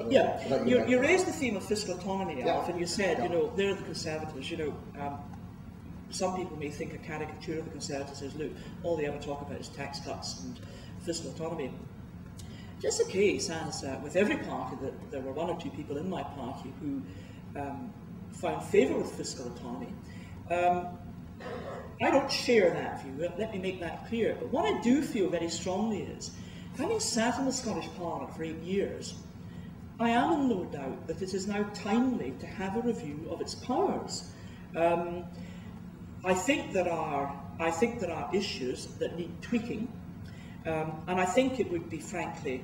Yeah, you raised the theme of fiscal autonomy, Alf, and you said, you know, they're the Conservatives, you know, some people may think a caricature of the Conservatives is, look, all they ever talk about is tax cuts and fiscal autonomy. Just the case, as with every party, that there were one or two people in my party who found favour with fiscal autonomy. I don't share that view, let me make that clear, but what I do feel very strongly is, having sat in the Scottish Parliament for 8 years, I am in no doubt that it is now timely to have a review of its powers. I think there are issues that need tweaking, and I think it would be, frankly,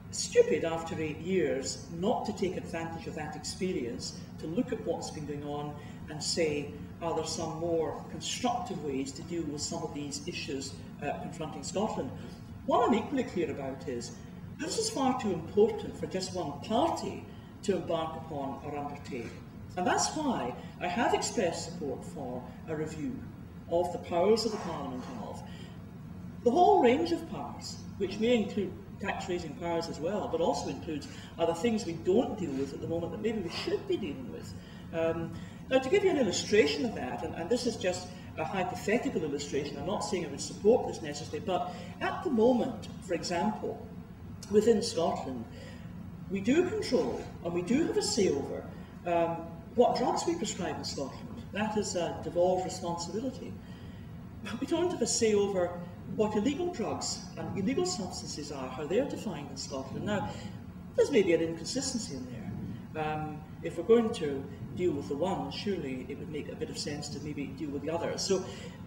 stupid after 8 years not to take advantage of that experience, to look at what's been going on and say, are there some more constructive ways to deal with some of these issues confronting Scotland? What I'm equally clear about is, this is far too important for just one party to embark upon or undertake. And that's why I have expressed support for a review of the powers of the Parliament of the whole range of powers, which may include tax-raising powers as well, but also includes other things we don't deal with at the moment that maybe we should be dealing with. Now, to give you an illustration of that, and this is just a hypothetical illustration, I'm not saying I would support this necessarily, but at the moment, for example, within Scotland, we do control and we do have a say over what drugs we prescribe in Scotland. That is a devolved responsibility. But we don't have a say over what illegal drugs and illegal substances are, how they're defined in Scotland. Now, there's maybe an inconsistency in there. If we're going to deal with the one, surely it would make a bit of sense to maybe deal with the other. So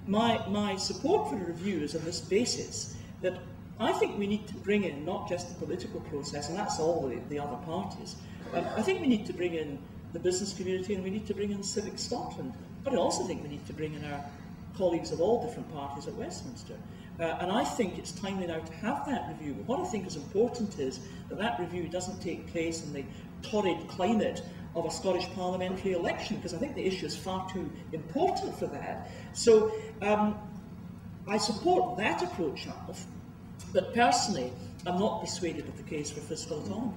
my support for the review is on this basis, that I think we need to bring in not just the political process, and that's all the other parties. I think we need to bring in the business community, and we need to bring in Civic Scotland. But I also think we need to bring in our colleagues of all different parties at Westminster. And I think it's timely now to have that review. But what I think is important is that that review doesn't take place in the torrid climate of a Scottish parliamentary election, because I think the issue is far too important for that. So I support that approach, Alf, but personally I'm not persuaded of the case for fiscal autonomy.